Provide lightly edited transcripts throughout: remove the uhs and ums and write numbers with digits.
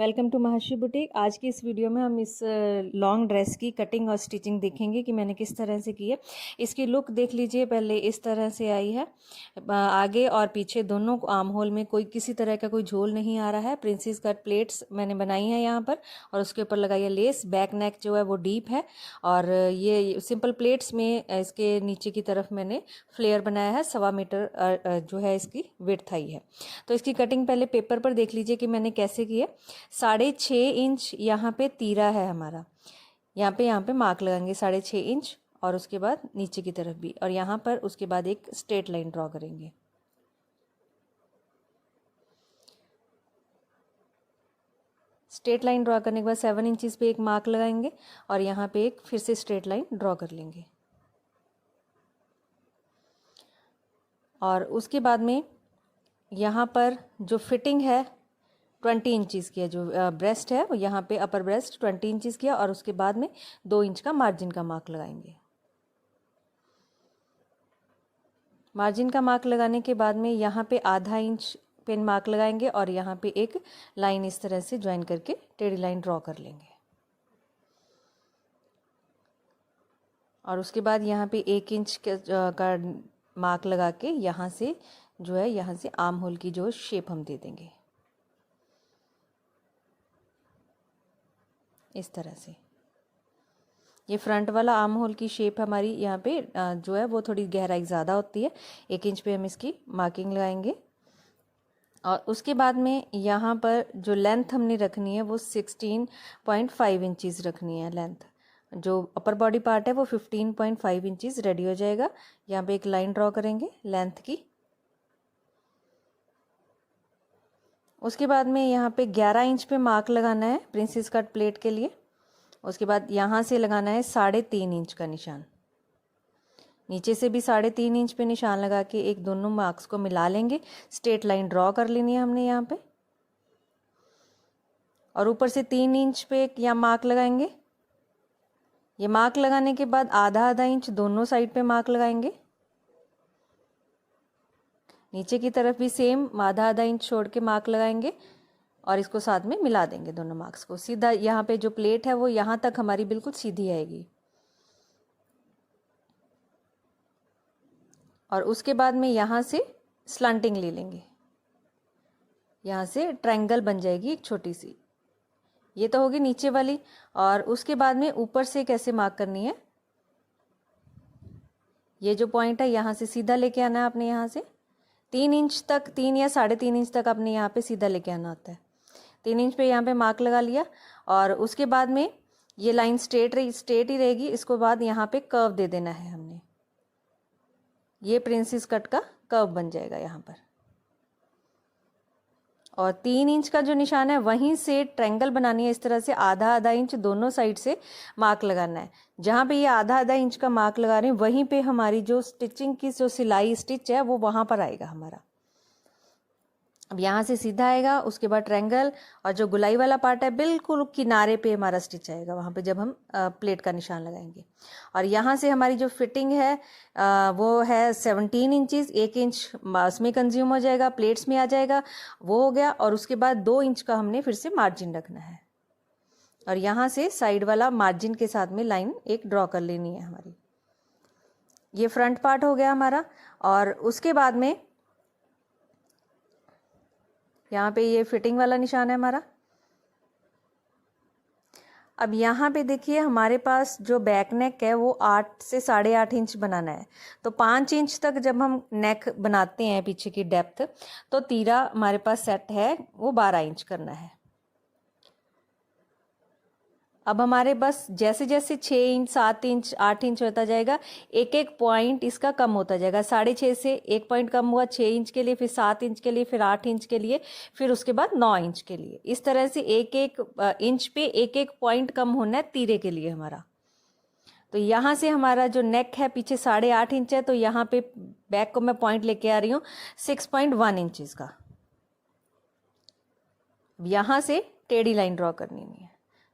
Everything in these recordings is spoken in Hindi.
Welcome to Maharshi boutique. आज की इस वीडियो में हम इस लॉन्ग ड्रेस की कटिंग और स्टिचिंग देखेंगे कि मैंने किस तरह से की है। इसकी लुक देख लीजिए, पहले इस तरह से आई है। आगे और पीछे दोनों आर्म होल में कोई किसी तरह का कोई झोल नहीं आ रहा है। प्रिंसेस कट प्लेट्स मैंने बनाई है यहाँ पर और उसके ऊपर लगाई है लेस। बैक नेक जो है वो डीप है और ये सिंपल प्लेट्स में इसके नीचे की तरफ मैंने फ्लेयर बनाया है। 1.25 मीटर जो है इसकी विड्थ आई है। तो इसकी कटिंग पहले पेपर पर देख लीजिए कि मैंने कैसे की है। 6.5 इंच यहाँ पे तीरा है हमारा, यहाँ पे मार्क लगाएंगे 6.5 इंच और उसके बाद नीचे की तरफ भी, और यहाँ पर उसके बाद एक स्ट्रेट लाइन ड्रॉ करेंगे। स्ट्रेट लाइन ड्रॉ करने के बाद 7 इंचेस पे एक मार्क लगाएंगे और यहाँ पे एक फिर से स्ट्रेट लाइन ड्रॉ कर लेंगे। और उसके बाद में यहाँ पर जो फिटिंग है 20 इंचज़ की है। जो ब्रेस्ट है वो यहाँ पे अपर ब्रेस्ट 20 इंचज़ की है और उसके बाद में 2 इंच का मार्जिन का मार्क लगाएंगे। मार्जिन का मार्क लगाने के बाद में यहाँ पे ½ इंच पेन मार्क लगाएंगे और यहाँ पे एक लाइन इस तरह से ज्वाइन करके टेढ़ी लाइन ड्रॉ कर लेंगे। और उसके बाद यहाँ पे 1 इंच का मार्क लगा के यहाँ से जो है यहाँ से आर्म होल की जो शेप हम दे देंगे इस तरह से। ये फ्रंट वाला आर्म होल की शेप हमारी यहाँ पे जो है वो थोड़ी गहराई ज़्यादा होती है। 1 इंच पे हम इसकी मार्किंग लगाएंगे और उसके बाद में यहाँ पर जो लेंथ हमने रखनी है वो 16.5 इंचज़ रखनी है लेंथ। जो अपर बॉडी पार्ट है वो 15.5 इंचज़ रेडी हो जाएगा। यहाँ पे एक लाइन ड्रॉ करेंगे लेंथ की। उसके बाद में यहाँ पे 11 इंच पे मार्क लगाना है प्रिंसेस कट प्लेट के लिए। उसके बाद यहाँ से लगाना है 3.5 इंच का निशान। नीचे से भी 3.5 इंच पे निशान लगा के एक दोनों मार्क्स को मिला लेंगे। स्ट्रेट लाइन ड्रॉ कर लेनी है हमने यहाँ पे और ऊपर से 3 इंच पे यहाँ मार्क लगाएंगे। ये मार्क लगाने के बाद ½ इंच दोनों साइड पे मार्क लगाएंगे। नीचे की तरफ भी सेम ½ इंच छोड़ के मार्क लगाएंगे और इसको साथ में मिला देंगे दोनों मार्क्स को। सीधा यहाँ पे जो प्लेट है वो यहाँ तक हमारी बिल्कुल सीधी आएगी। और उसके बाद में यहाँ से स्लंटिंग ले लेंगे। यहाँ से ट्रायंगल बन जाएगी एक छोटी सी। ये तो होगी नीचे वाली। और उसके बाद में ऊपर से कैसे मार्क करनी है, ये जो पॉइंट है यहाँ से सीधा लेके आना है आपने। यहाँ से 3 इंच तक, 3 या 3.5 इंच तक आपने यहाँ पे सीधा लेके आना होता है। 3 इंच पे यहाँ पे मार्क लगा लिया और उसके बाद में ये लाइन स्ट्रेट ही रहेगी। इसको बाद यहाँ पे कर्व दे देना है हमने। ये प्रिंसेस कट का कर्व बन जाएगा यहाँ पर। और 3 इंच का जो निशान है वहीं से ट्रायंगल बनानी है। इस तरह से ½ इंच दोनों साइड से मार्क लगाना है। जहाँ पे ये ½ इंच का मार्क लगा रहे हैं वहीं पे हमारी जो स्टिचिंग की जो सिलाई स्टिच है वो वहाँ पर आएगा हमारा। अब यहाँ से सीधा आएगा, उसके बाद ट्रायंगल और जो गुलाई वाला पार्ट है बिल्कुल किनारे पे हमारा स्टिच आएगा वहाँ पे जब हम प्लेट का निशान लगाएंगे। और यहाँ से हमारी जो फिटिंग है वो है 17 इंचज़। 1 इंच उसमें कंज्यूम हो जाएगा, प्लेट्स में आ जाएगा, वो हो गया। और उसके बाद 2 इंच का हमने फिर से मार्जिन रखना है और यहाँ से साइड वाला मार्जिन के साथ में लाइन एक ड्रॉ कर लेनी है हमारी। ये फ्रंट पार्ट हो गया हमारा। और उसके बाद में यहाँ पे ये फिटिंग वाला निशान है हमारा। अब यहाँ पे देखिए हमारे पास जो बैक नेक है वो 8 से 8.5 इंच बनाना है। तो 5 इंच तक जब हम नेक बनाते हैं पीछे की डेप्थ, तो तीरा हमारे पास सेट है वो 12 इंच करना है। अब हमारे बस जैसे जैसे 6 इंच, 7 इंच, 8 इंच होता जाएगा, एक एक पॉइंट इसका कम होता जाएगा। 6.5 से एक पॉइंट कम हुआ 6 इंच के लिए, फिर 7 इंच के लिए, फिर 8 इंच के लिए, फिर उसके बाद 9 इंच के लिए। इस तरह से एक एक इंच पे एक एक पॉइंट कम होना है तीरे के लिए हमारा। तो यहाँ से हमारा जो नेक है पीछे 8.5 इंच है, तो यहाँ पे बैक को मैं पॉइंट लेके आ रही हूँ 6.1 इंचज़ का। यहाँ से टेढ़ी लाइन ड्रॉ करनी है।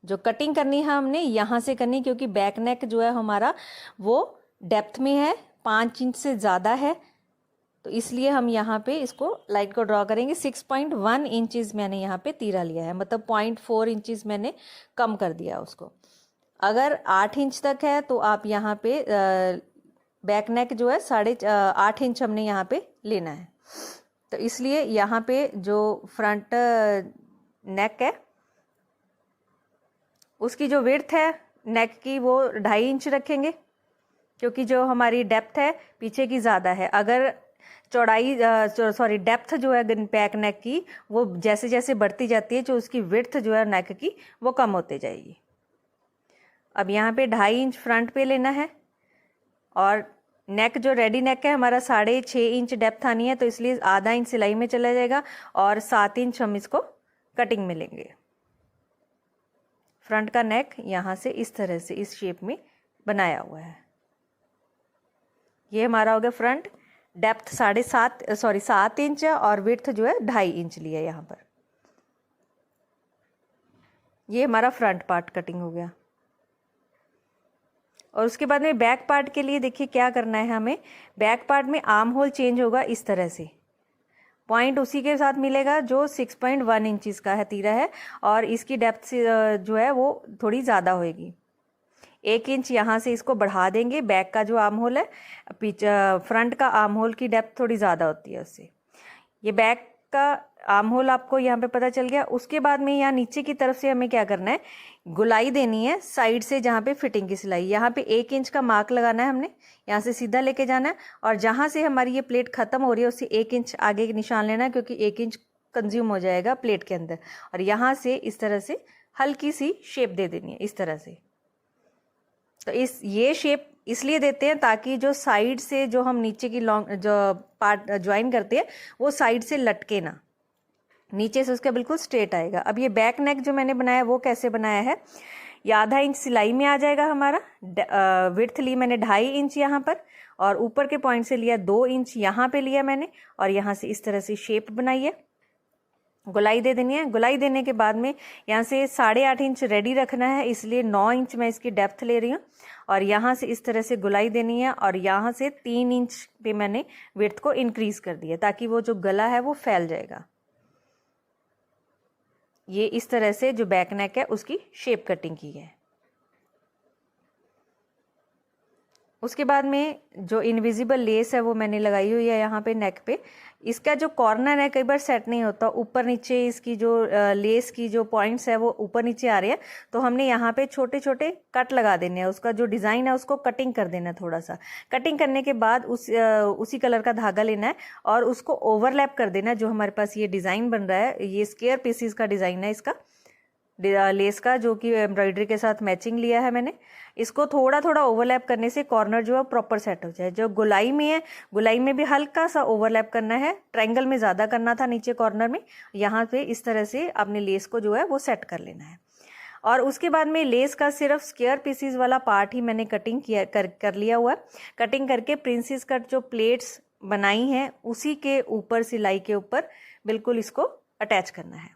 जो कटिंग करनी है हमने यहाँ से करनी, क्योंकि बैक नेक जो है हमारा वो डेप्थ में है, 5 इंच से ज़्यादा है। तो इसलिए हम यहाँ पे इसको लाइन को ड्रॉ करेंगे। 6.1 इंचज़ मैंने यहाँ पे तीरा लिया है, मतलब 0.4 इंचज़ मैंने कम कर दिया उसको। अगर 8 इंच तक है तो आप यहाँ पे बैक नेक जो है 8.5 इंच हमने यहाँ पे लेना है। तो इसलिए यहाँ पे जो फ्रंट नेक है उसकी जो विड्थ है नेक की वो 2.5 इंच रखेंगे, क्योंकि जो हमारी डेप्थ है पीछे की ज़्यादा है। अगर चौड़ाई डेप्थ जो है बैक नेक की वो जैसे जैसे बढ़ती जाती है, जो उसकी विड्थ जो है नेक की वो कम होते जाएगी। अब यहाँ पे 2.5 इंच फ्रंट पे लेना है, और नेक जो रेडी नेक है हमारा 6.5 इंच डेप्थ आनी है, तो इसलिए आधा इंच सिलाई में चला जाएगा और 7 इंच हम इसको कटिंग में लेंगे। फ्रंट का नेक यहाँ से इस तरह से इस शेप में बनाया हुआ है। ये हमारा हो गया फ्रंट। डेप्थ 7 इंच है और विड्थ जो है 2.5 इंच लिया है यहाँ पर। ये हमारा फ्रंट पार्ट कटिंग हो गया। और उसके बाद में बैक पार्ट के लिए देखिए क्या करना है हमें। बैक पार्ट में आर्म होल चेंज होगा इस तरह से, पॉइंट उसी के साथ मिलेगा जो 6.1 इंचज़ का है तीरा है, और इसकी डेप्थ जो है वो थोड़ी ज़्यादा होएगी। 1 इंच यहाँ से इसको बढ़ा देंगे। बैक का जो आर्म होल है, फ्रंट का आर्म होल की डेप्थ थोड़ी ज़्यादा होती है उससे। ये बैक का आर्म होल आपको यहाँ पे पता चल गया। उसके बाद में यहाँ नीचे की तरफ से हमें क्या करना है, गुलाई देनी है साइड से, जहाँ पे फिटिंग की सिलाई। यहाँ पे 1 इंच का मार्क लगाना है हमने, यहाँ से सीधा लेके जाना है, और जहाँ से हमारी ये प्लेट ख़त्म हो रही है उससे 1 इंच आगे निशान लेना है, क्योंकि 1 इंच कंज्यूम हो जाएगा प्लेट के अंदर। और यहाँ से इस तरह से हल्की सी शेप दे देनी है इस तरह से। तो ये शेप इसलिए देते हैं ताकि जो साइड से जो हम नीचे की लॉन्ग जो पार्ट ज्वाइन करते हैं वो साइड से लटके ना, नीचे से उसका बिल्कुल स्ट्रेट आएगा। अब ये बैक नेक जो मैंने बनाया वो कैसे बनाया है, ये आधा इंच सिलाई में आ जाएगा हमारा। विड्थ ली मैंने 2.5 इंच यहाँ पर, और ऊपर के पॉइंट से लिया 2 इंच यहाँ पे लिया मैंने, और यहाँ से इस तरह से शेप बनाई है। गुलाई दे देनी है। गुलाई देने के बाद में यहाँ से 8.5 इंच रेडी रखना है, इसलिए 9 इंच मैं इसकी डेप्थ ले रही हूँ, और यहाँ से इस तरह से गुलाई देनी है, और यहाँ से 3 इंच पे मैंने विड्थ को इंक्रीज कर दिया ताकि वो जो गला है वो फैल जाएगा। ये इस तरह से जो बैक नेक है उसकी शेप कटिंग की है। उसके बाद में जो इनविजिबल लेस है वो मैंने लगाई हुई है यहाँ पे नेक पे। इसका जो कॉर्नर है कई बार सेट नहीं होता, ऊपर नीचे इसकी जो लेस की जो पॉइंट्स है वो ऊपर नीचे आ रहे हैं, तो हमने यहाँ पे छोटे छोटे कट लगा देने हैं। उसका जो डिज़ाइन है उसको कटिंग कर देना है। थोड़ा सा कटिंग करने के बाद उसी कलर का धागा लेना है और उसको ओवरलैप कर देना है। जो हमारे पास ये डिज़ाइन बन रहा है, ये स्क्वायर पीसीस का डिज़ाइन है इसका लेस का, जो कि एम्ब्रॉयडरी के साथ मैचिंग लिया है मैंने। इसको थोड़ा थोड़ा ओवरलैप करने से कॉर्नर जो है प्रॉपर सेट हो जाए। जो गुलाई में है, गुलाई में भी हल्का सा ओवरलैप करना है, ट्रायंगल में ज़्यादा करना था नीचे कॉर्नर में। यहाँ पे इस तरह से अपने लेस को जो है वो सेट कर लेना है। और उसके बाद में लेस का सिर्फ स्क्वायर पीसीस वाला पार्ट ही मैंने कटिंग कर लिया हुआ है। कटिंग करके प्रिंसेस कट जो प्लेट्स बनाई हैं उसी के ऊपर, सिलाई के ऊपर बिल्कुल इसको अटैच करना है।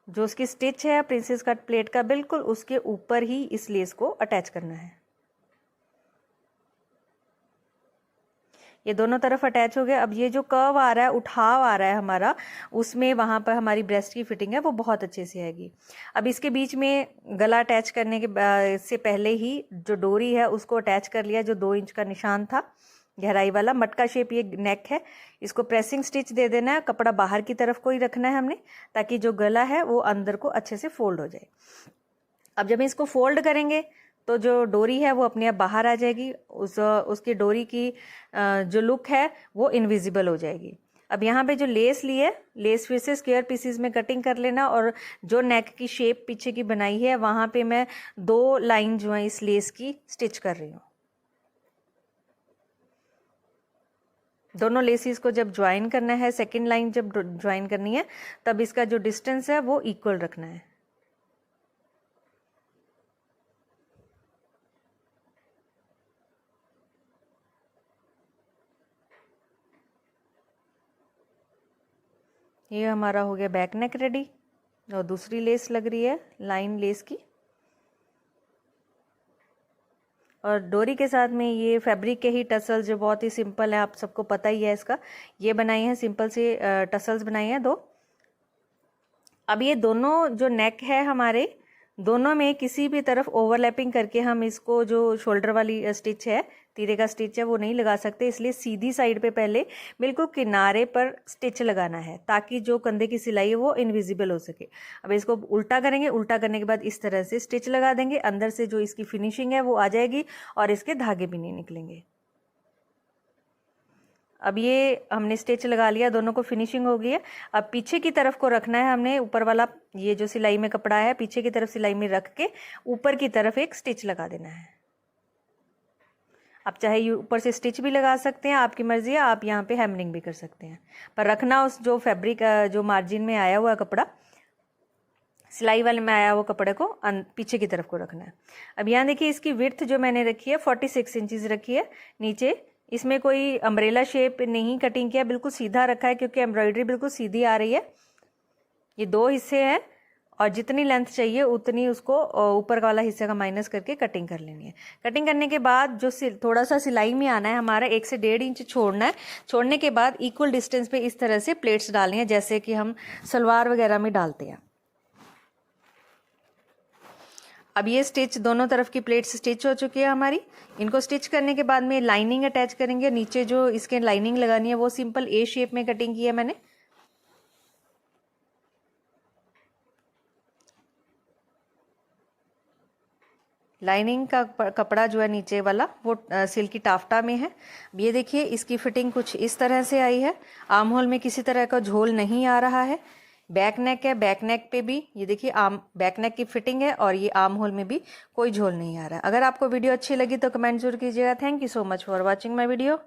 जो उसकी स्टिच है प्रिंसेस कट प्लेट का, बिल्कुल उसके ऊपर ही इस लेस को अटैच करना है। ये दोनों तरफ अटैच हो गया। अब ये जो कर्व आ रहा है, उठाव आ रहा है हमारा, उसमें वहाँ पर हमारी ब्रेस्ट की फिटिंग है वो बहुत अच्छे से आएगी। अब इसके बीच में गला अटैच करने के से पहले ही जो डोरी है उसको अटैच कर लिया, जो 2 इंच का निशान था गहराई वाला। मटका शेप ये नेक है, इसको प्रेसिंग स्टिच दे देना है। कपड़ा बाहर की तरफ को ही रखना है हमने, ताकि जो गला है वो अंदर को अच्छे से फोल्ड हो जाए। अब जब इसको फोल्ड करेंगे तो जो डोरी है वो अपने आप बाहर आ जाएगी। उसकी डोरी की जो लुक है वो इनविजिबल हो जाएगी। अब यहाँ पे जो लेस ली है, लेस फिर से स्क्वायर पीसीस में कटिंग कर लेना, और जो नेक की शेप पीछे की बनाई है वहाँ पे मैं 2 लाइन जो है इस लेस की स्टिच कर रही हूँ। दोनों लेसिस को जब ज्वाइन करना है, सेकेंड लाइन जब ज्वाइन करनी है, तब इसका जो डिस्टेंस है वो इक्वल रखना है। ये हमारा हो गया बैक नेक रेडी। और दूसरी लेस लग रही है लाइन लेस की। और डोरी के साथ में ये फैब्रिक के ही टसल्स जो बहुत ही सिंपल है, आप सबको पता ही है इसका, ये बनाई है सिंपल से टसल्स बनाई हैं 2। अब ये दोनों जो नेक है हमारे, दोनों में किसी भी तरफ ओवरलैपिंग करके हम इसको जो शोल्डर वाली स्टिच है, तीरे का स्टिच है, वो नहीं लगा सकते। इसलिए सीधी साइड पे पहले बिल्कुल किनारे पर स्टिच लगाना है ताकि जो कंधे की सिलाई है वो इनविजिबल हो सके। अब इसको उल्टा करेंगे, उल्टा करने के बाद इस तरह से स्टिच लगा देंगे, अंदर से जो इसकी फिनिशिंग है वो आ जाएगी और इसके धागे भी नहीं निकलेंगे। अब ये हमने स्टिच लगा लिया, दोनों को फिनिशिंग हो गई है। अब पीछे की तरफ को रखना है हमने, ऊपर वाला ये जो सिलाई में कपड़ा है पीछे की तरफ सिलाई में रख के ऊपर की तरफ एक स्टिच लगा देना है। आप चाहे ऊपर से स्टिच भी लगा सकते हैं, आपकी मर्जी है, आप यहाँ पे हेमरिंग भी कर सकते हैं, पर रखना उस जो फैब्रिक जो मार्जिन में आया हुआ कपड़ा, सिलाई वाले में आया हुआ कपड़े को पीछे की तरफ को रखना है। अब यहाँ देखिए इसकी विड्थ जो मैंने रखी है 46 इंचज रखी है नीचे। इसमें कोई अम्ब्रेला शेप नहीं कटिंग किया, बिल्कुल सीधा रखा है क्योंकि एम्ब्रॉयडरी बिल्कुल सीधी आ रही है। ये 2 हिस्से हैं और जितनी लेंथ चाहिए उतनी उसको ऊपर वाला हिस्से का माइनस करके कटिंग कर लेनी है। कटिंग करने के बाद जो थोड़ा सा सिलाई में आना है हमारा 1 से 1.5 इंच छोड़ना है। छोड़ने के बाद इक्वल डिस्टेंस पे इस तरह से प्लेट्स डालनी है जैसे कि हम सलवार वगैरह में डालते हैं। अब ये स्टिच दोनों तरफ की प्लेट्स स्टिच हो चुकी है हमारी। इनको स्टिच करने के बाद में लाइनिंग अटैच करेंगे। नीचे जो इसके लाइनिंग लगानी है वो सिंपल ए शेप में कटिंग की है मैंने। लाइनिंग का कपड़ा जो है नीचे वाला वो सिल्की टाफ्टा में है। ये देखिए इसकी फिटिंग कुछ इस तरह से आई है। आर्म होल में किसी तरह का झोल नहीं आ रहा है। बैक नेक है, बैक नेक पे भी ये देखिए बैक नेक की फिटिंग है और ये आर्म होल में भी कोई झोल नहीं आ रहा है। अगर आपको वीडियो अच्छी लगी तो कमेंट जरूर कीजिएगा। Thank you so much for watching my video.